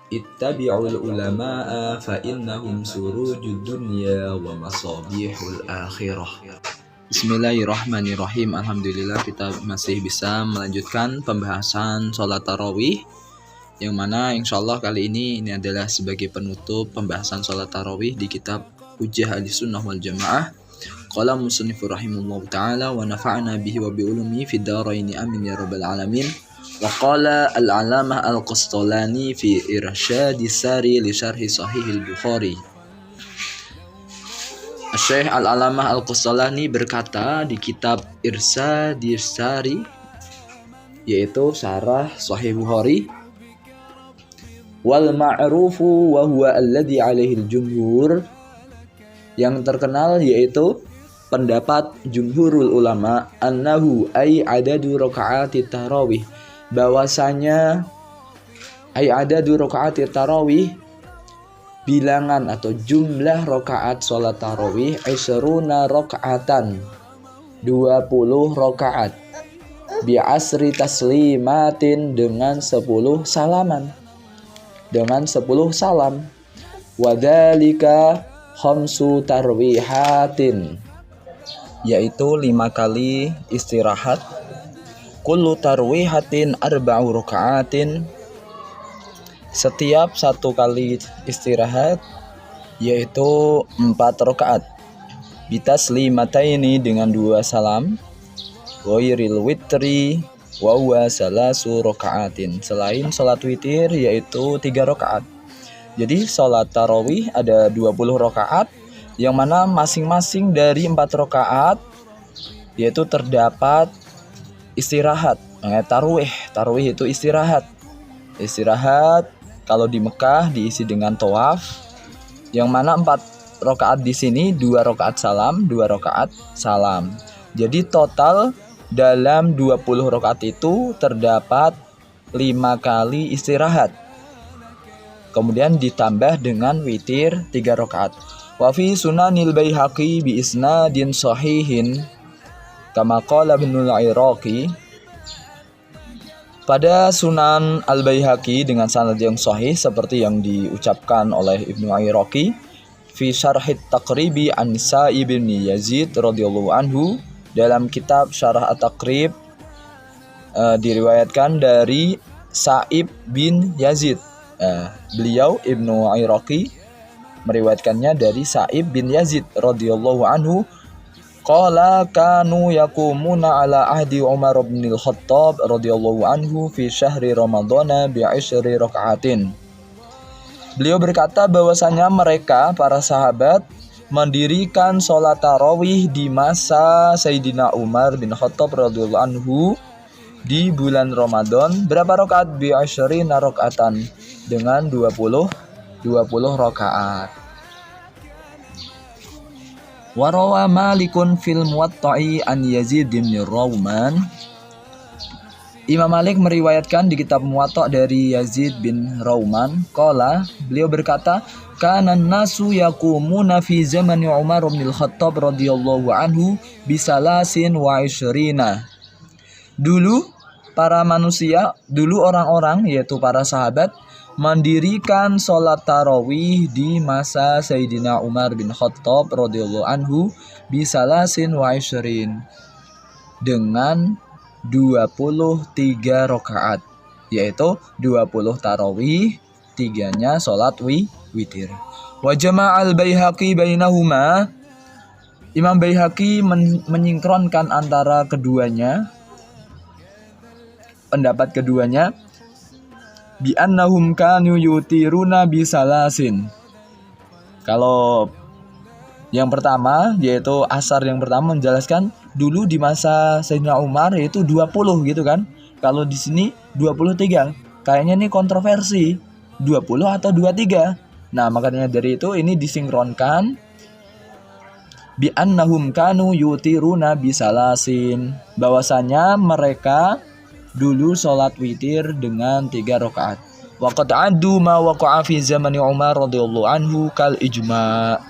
ittabi'ul ulama'a fa innahum surujud dunya wa masabihul akhirah. Bismillahirrahmanirrahim. Alhamdulillah kita masih bisa melanjutkan pembahasan sholat tarawih, yang mana insyaallah kali ini adalah sebagai penutup pembahasan sholat tarawih di kitab Hujjah Ahlussunnah wal Jamaah. Qala musannifur rahimahullahu ta'ala wa nafa'na bihi wa bi ulumihi fid dharain amin ya rabbal alamin. Wa qala al-'alamah al-Qastolani fi Irsyadis Sari li syarhi Sahih al-Bukhari. Syekh Al-'Alamah Al-Qastolani berkata di kitab Irsyadis Sari, yaitu syarah Sahih Bukhari, wal ma'rufu wa huwa alladhi 'alaihi al-jumhur, yang terkenal yaitu pendapat jumhurul ulama, annahu ay adadu rakaati tarawih, bahwasanya ay adadu rakaati tarawih, bilangan atau jumlah rakaat salat tarawih, isruna rakaatan, 20 rakaat, bi asri taslimatin, dengan 10 salaman, dengan 10 salam, wadzalika khamsu tarwihatin, yaitu 5 kali istirahat, kullu tarwihatin arba'u raka'atin, setiap 1 kali istirahat yaitu 4 rakaat, bitaslimataini, dengan 2 salam, ghairil witri wa huwa salasu raka'atin, selain salat witir yaitu 3 rakaat. Jadi salat tarawih ada 20 rakaat, yang mana masing-masing dari 4 rakaat yaitu terdapat istirahat. Tarawih itu istirahat. Istirahat kalau di Mekah diisi dengan tawaf, yang mana 4 rakaat di sini 2 rakaat salam, 2 rakaat salam. Jadi total dalam 20 rakaat itu terdapat 5 kali istirahat. Kemudian ditambah dengan witir 3 rakaat. Wa fi sunanil Baihaqi bi isnadin sahihin kama qala Ibnul Iraqi. Pada Sunan Al-Baihaqi dengan sanad yang sahih seperti yang diucapkan oleh Ibnu Iraqi, fi syarhit taqribi an Sa'ib bin Yazid radhiyallahu anhu, dalam kitab Syarah At-Taqrib diriwayatkan dari Sa'ib bin Yazid. Beliau Ibnu Iraqi meriwayatkannya dari Sa'ib bin Yazid radhiyallahu anhu, qala kanu yakumuna ala ahdi Umar bin al-Khattab radhiyallahu anhu fi syahri Ramadhana bi 10 raka'atin. Beliau berkata bahwasanya mereka para sahabat mendirikan sholat tarawih di masa Sayyidina Umar bin Khattab radhiyallahu anhu di bulan Ramadan. Berapa rakaat? Bi 10 rakaatan, dengan 20 rakaat. Warawa Malikun fil Muwatta'i an Yazid bin Rawman. Imam Malik meriwayatkan di kitab Muwatta' dari Yazid bin Rawman. Qala, beliau berkata, kana nasu yaqumuna fi zamani Umar bin Al-Khattab radhiyallahu anhu bisalasin wa isyrina. Dulu orang-orang yaitu para sahabat mendirikan sholat tarawih di masa Sayyidina Umar bin Khattab radhiyallahu anhu bisalasin wa isrin, dengan 23 rakaat, yaitu 20 tarawih, 3-nya sholat witir. Wa jama'al Baihaqi bainahuma, Imam Baihaqi menyingkronkan antara keduanya, pendapat keduanya, bi annahum kanu yutiruna bisalasin. Kalau yang pertama, yaitu asar yang pertama, menjelaskan dulu di masa Sayyidina Umar yaitu 20 gitu kan. Kalau di sini 23. Kayaknya ini kontroversi, 20 atau 23. Nah, makanya dari itu ini disinkronkan bi annahum kanu yutiruna bisalasin, bahwasanya mereka dulu sholat witir dengan 3 rakaat. Wa qad addu ma waqa'a fi zamani Umar radhiyallahu anhu kal ijma'.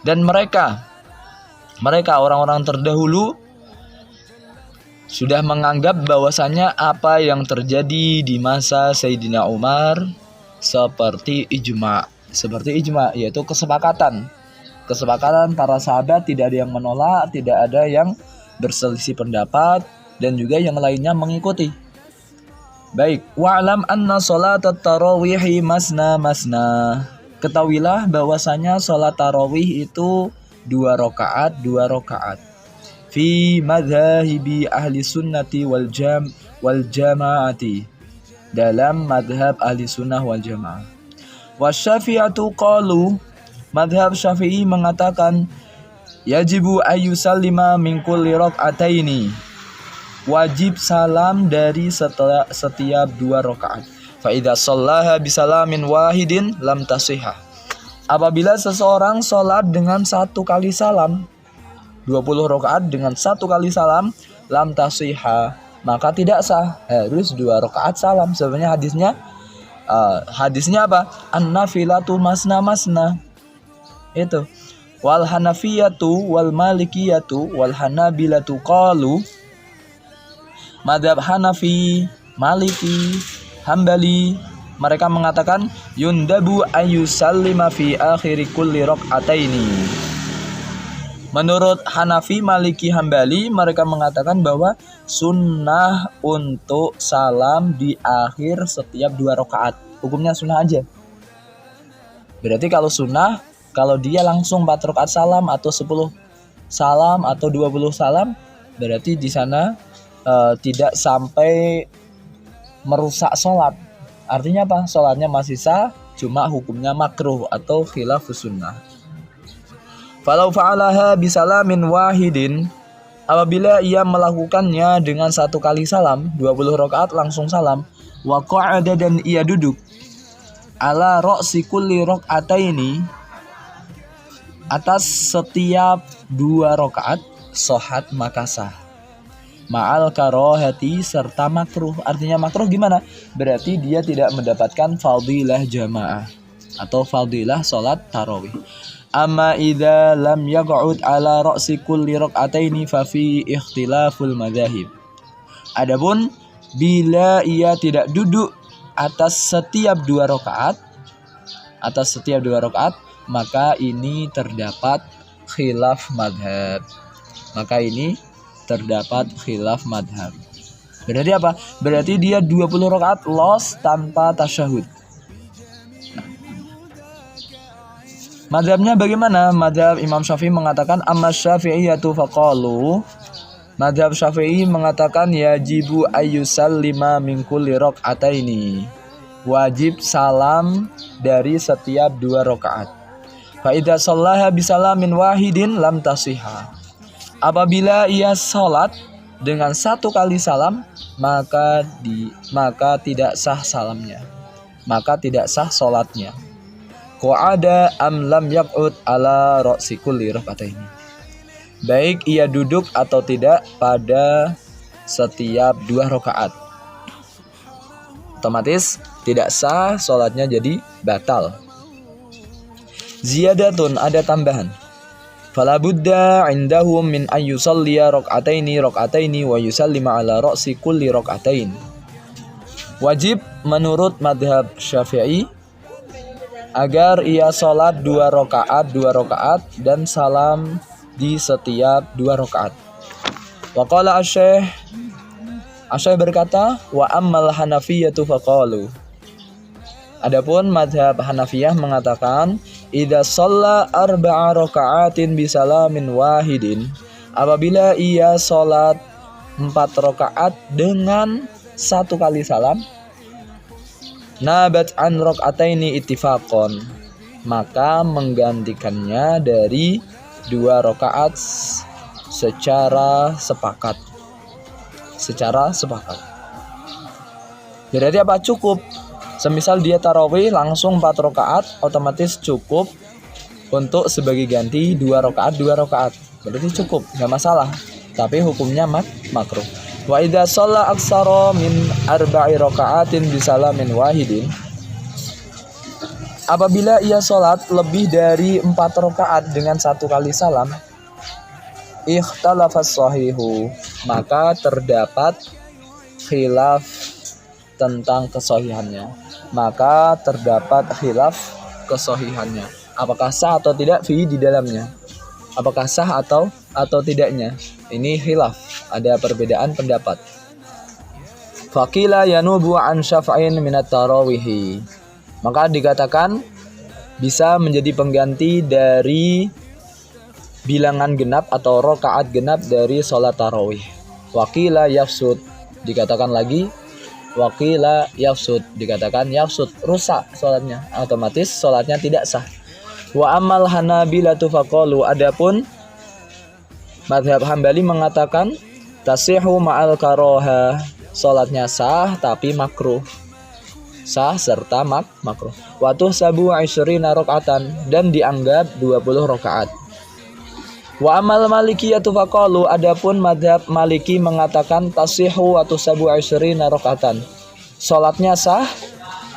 Dan mereka orang-orang terdahulu sudah menganggap bahwasanya apa yang terjadi di masa Sayyidina Umar seperti ijma yaitu kesepakatan para sahabat, tidak ada yang menolak, tidak ada yang berselisih pendapat, dan juga yang lainnya mengikuti. Baik, wa'lam anna sholatat tarawihi masna. Ketahuilah bahwasanya sholat tarawih itu 2 rakaat. Fi madhahibi ahli sunnati wal jamaati, dalam madhab ahli sunnah wal jamaah. Wasyafi'atu qalu, madhab Syafi'i mengatakan yajibu ayyusallima min kulli rak'ataini, wajib salam dari setiap 2 rakaat. Fa idza shallaha bisalamin wahidin lam tasihha. Apabila seseorang sholat dengan 1 kali salam, 20 rakaat dengan 1 kali salam, lam tasihha, maka tidak sah, harus 2 rakaat salam. Sebenarnya hadisnya apa? An-nafilatu masna. Itu. Wal hanafiyatu wal malikiyatu wal hanabilatu qalu, madhab Hanafi, Maliki, Hambali, mereka mengatakan yundabu ayyusallima fi akhiri kulli rak'ataini. Menurut Hanafi, Maliki, Hambali, mereka mengatakan bahwa sunnah untuk salam di akhir setiap 2 rakaat. Hukumnya sunnah aja. Berarti kalau sunnah, kalau dia langsung 4 rakaat salam atau 10 salam atau 20 salam, berarti di sana tidak sampai merusak sholat. Artinya apa? Sholatnya masih sah, cuma hukumnya makruh atau khilafus sunnah. Falau fa'alaha bisalamin wahidin, apabila ia melakukannya dengan 1 kali salam, 20 rakaat langsung salam, wa qa'ada, dan ia duduk, ala ra'si kulli rak'ataini, atas setiap 2 rakaat, shohat maka sah. Ma'al karohati, serta makruh. Artinya makruh gimana? Berarti dia tidak mendapatkan fadilah jamaah atau fadilah sholat tarawih. Amma idza lam yaq'ud ala ra'si kulli rak'ataini fa fi ikhtilaful madzahib. Adapun bila ia tidak duduk atas setiap 2 rakaat, maka ini terdapat khilaf madhab. Berarti apa? Berarti dia 20 rakaat los tanpa tasyahud. Madhabnya bagaimana? Madhab Imam Syafi'i mengatakan amma syafi'iyatu faqalu, madhab Syafi'i mengatakan yajibu ayyusallima min kulli rak'ataini, wajib salam dari setiap 2 rakaat. Fa idza shallaha bisalamin wahidin lam tasihha. Apabila ia sholat dengan 1 kali salam, maka tidak sah salamnya, maka tidak sah sholatnya. Qa'ada am lam yaq'ud ala ra'si kulli rak'ataini, baik ia duduk atau tidak pada setiap 2 rakaat, otomatis tidak sah, sholatnya jadi batal. Ziyadatun, ada tambahan. Fala budda indahum min ayyusalliya rak'ataini wa yusallima ala ra'si kulli rak'atain. Wajib menurut madhab Syafi'i agar ia sholat 2 rakaat dan salam di setiap 2 rakaat. Wa qala Asy-Syaikh berkata, wa ammal hanafiyatu faqalu. Adapun madhab Hanafiyah mengatakan idza shalla 4 raka'atin bisalamin wahidin, apabila ia sholat 4 rakaat dengan 1 kali salam, nabat an raka'ataini ittifaqan, maka menggantikannya dari 2 rakaat secara sepakat. Berarti apa? Cukup. Semisal dia tarawih langsung 4 rakaat, otomatis cukup untuk sebagai ganti 2 rakaat. Berarti cukup, nggak masalah. Tapi hukumnya makruh. Wa idza shalla aksara min 4 raka'atin bisalamin wahidin, apabila ia sholat lebih dari 4 rakaat dengan 1 kali salam, ikhtalafas sahihu, maka terdapat khilaf tentang kesahihannya. maka terdapat khilaf kesahihannya. Apakah sah atau tidak fi di dalamnya? Apakah sah atau tidaknya? Ini khilaf, ada perbedaan pendapat. Faqila yanubu an syaf'in minat tarawihi. Maka dikatakan bisa menjadi pengganti dari bilangan genap atau rakaat genap dari sholat tarawih. Waqila yafsud, dikatakan lagi waqila yafsud, dikatakan yafsud, rusak sholatnya, otomatis sholatnya tidak sah. Wa amal hanabilatu faqalu, adapun mazhab Hambali mengatakan tasihu ma'al karoha, sholatnya sah tapi makruh, sah serta makruh. Watuh sabu isyrina rakaatan, dan dianggap 20 rakaat. Wa amal malikiyatu faqalu, adapun madhab maliki mengatakan tasihu wa tusabu isyrina rakaatan, salatnya sah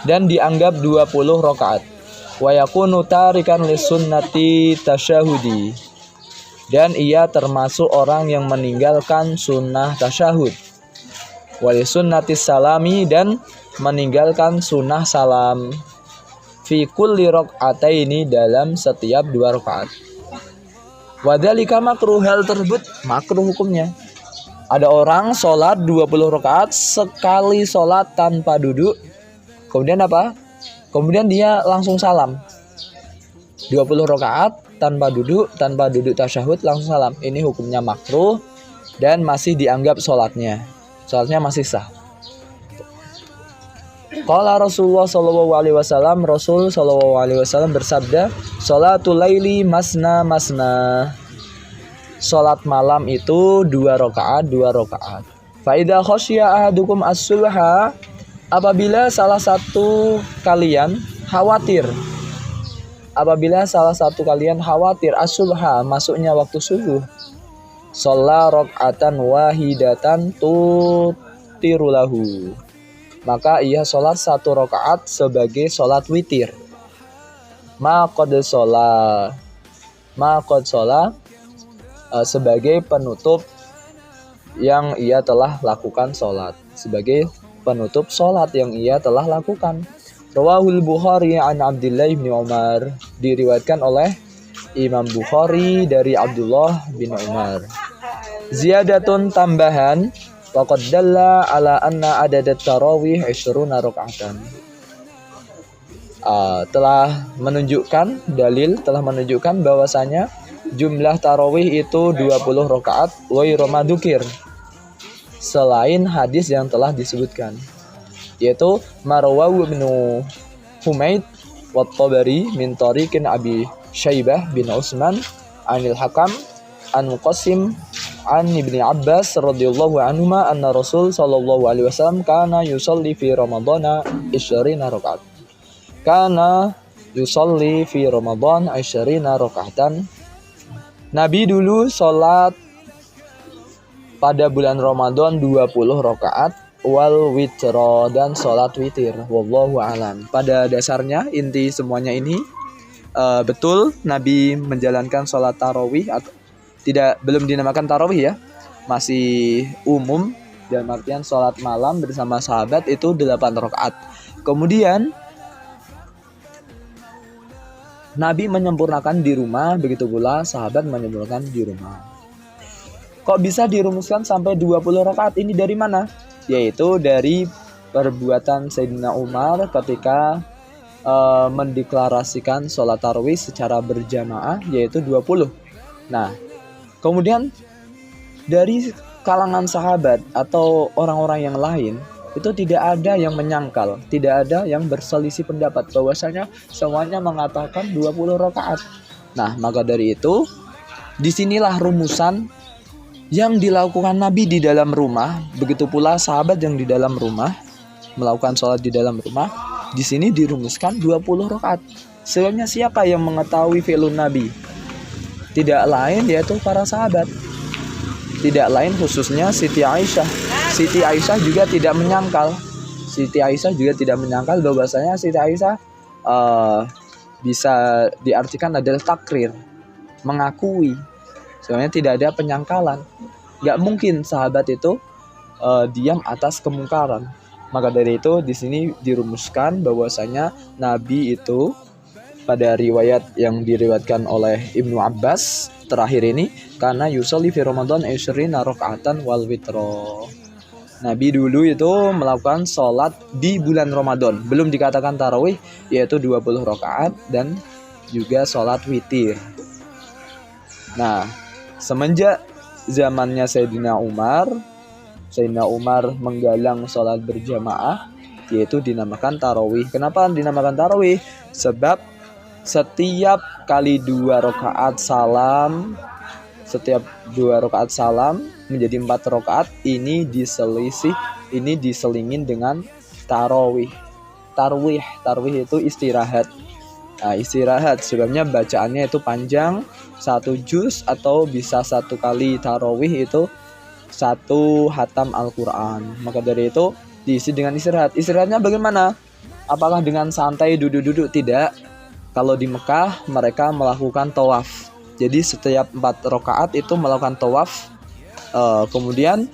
dan dianggap 20 rakaat. Wa yakunu tarikan lisunnati tasyahudi, dan ia termasuk orang yang meninggalkan sunnah tasyahud. Wa lisunnati salami, dan meninggalkan sunnah salam. Fi kulli raka'ataini, dalam setiap 2 rakaat. Wadzalika makruh, hal tersebut makruh hukumnya. Ada orang sholat 20 rakaat, sekali sholat tanpa duduk, kemudian apa? Kemudian dia langsung salam. 20 rakaat tanpa duduk tasyahud langsung salam. Ini hukumnya makruh dan masih dianggap sholatnya masih sah. Qala Rasulullah sallallahu alaihi wasallam, Rasul sallallahu alaihi wasallam bersabda, "Sholatul laili masna masna." Salat malam itu 2 rakaat. Fa idza khasyiya ahadukum as-subha, apabila salah satu kalian khawatir as-subha, masuknya waktu subuh, shalla raka'atan wahidatan tutirulahu, maka ia sholat 1 rakaat sebagai sholat witir. Maqad sholat sebagai penutup yang ia telah lakukan sholat, sebagai penutup sholat yang ia telah lakukan. Rawahul Bukhari an Abdullah bin Umar, diriwayatkan oleh Imam Bukhari dari Abdullah bin Umar. Ziyadatun, tambahan, faqad dalla ala anna adadat tarawih 20 rakaatan. Telah menunjukkan bahwasanya jumlah tarawih itu 20 rakaat ghairu madzukir, selain hadis yang telah disebutkan, yaitu marwahu bin Humaid wa Tabari min tariqin Abi Syaibah bin Utsman anil Hakam an Qasim an Ibni Abbas radhiyallahu anhuma anna Rasul sallallahu alaihi wasallam kana yusalli fi Ramadana 20 rakaat. Kana yusalli fi Ramadan 20 rakaatan. Nabi dulu sholat pada bulan Ramadan 20 rakaat wal witro, dan sholat witir. Wallahu alam. Pada dasarnya inti semuanya ini betul Nabi menjalankan sholat tarawih, atau belum dinamakan tarawih ya, masih umum, dalam artian sholat malam bersama sahabat itu 8 rakaat. Kemudian Nabi menyempurnakan di rumah, begitu pula sahabat menyempurnakan di rumah. Kok bisa dirumuskan sampai 20 rakaat ini dari mana? Yaitu dari perbuatan Sayyidina Umar ketika mendeklarasikan sholat tarawih secara berjamaah, yaitu 20. Nah, kemudian dari kalangan sahabat atau orang-orang yang lain, itu tidak ada yang menyangkal, tidak ada yang berselisih pendapat, bahwasanya semuanya mengatakan 20 rakaat. Nah, maka dari itu disinilah rumusan yang dilakukan Nabi di dalam rumah, begitu pula sahabat yang di dalam rumah melakukan sholat di dalam rumah. Di sini dirumuskan 20 rakaat. Sebabnya siapa yang mengetahui fi'lun Nabi? Tidak lain yaitu para sahabat. Tidak lain khususnya Siti Aisyah. Siti Aisyah juga tidak menyangkal. Bahwasanya Siti Aisyah bisa diartikan adalah takrir, mengakui. Sebenarnya tidak ada penyangkalan. Gak mungkin sahabat itu diam atas kemungkaran. Maka dari itu di sini dirumuskan bahwasanya Nabi itu pada riwayat yang diriwayatkan oleh Ibnu Abbas terakhir ini, karena yusolli fi Ramadan 20 rakaatan wal witro. Nabi dulu itu melakukan sholat di bulan Ramadan, belum dikatakan tarawih, yaitu 20 rakaat dan juga sholat witir. Nah, semenjak zamannya Sayyidina Umar menggalang sholat berjamaah, yaitu dinamakan tarawih. Kenapa dinamakan tarawih? Sebab setiap kali 2 rakaat salam, menjadi 4 rakaat, ini diselingin dengan tarawih. Tarwih itu istirahat. Nah, istirahat sebabnya bacaannya itu panjang, 1 juz atau bisa 1 kali tarawih itu 1 hatam Al-Quran. Maka dari itu diisi dengan istirahat. Istirahatnya bagaimana? Apakah dengan santai duduk-duduk? Tidak. Kalau di Mekah mereka melakukan tawaf. Jadi setiap 4 rakaat itu melakukan tawaf, kemudian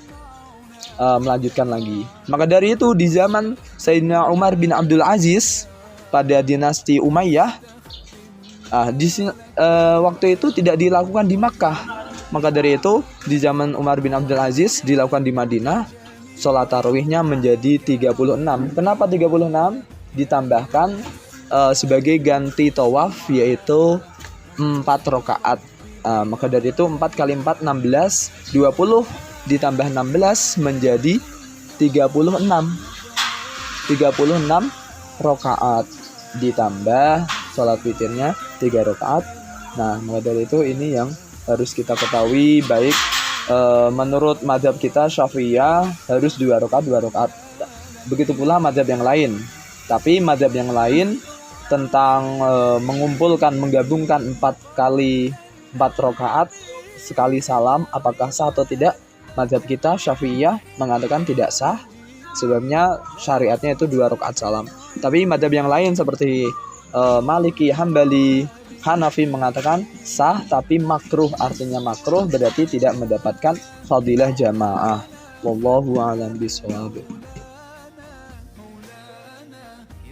melanjutkan lagi. Maka dari itu di zaman Sayyidina Umar bin Abdul Aziz pada dinasti Umayyah, waktu itu tidak dilakukan di Makkah. Maka dari itu di zaman Umar bin Abdul Aziz dilakukan di Madinah. Sholat tarawihnya menjadi 36. Kenapa 36? Ditambahkan sebagai ganti tawaf, yaitu 4 rakaat. Maka dari itu 4 kali 4 16, 20 ditambah 16 menjadi 36 rakaat, ditambah sholat witirnya 3 rakaat. Nah, maka dari itu ini yang harus kita ketahui, baik menurut mazhab kita Syafi'iyah harus 2 rakaat. Begitu pula mazhab yang lain. Tapi mazhab yang lain tentang menggabungkan 4 kali 4 rakaat sekali salam, apakah sah atau tidak? Mazhab kita Syafi'iyah mengatakan tidak sah. Sebabnya syariatnya itu 2 rakaat salam. Tapi mazhab yang lain seperti Maliki, Hambali, Hanafi mengatakan sah tapi makruh. Artinya makruh berarti tidak mendapatkan fadilah jamaah. Wallahu a'lam bishawab.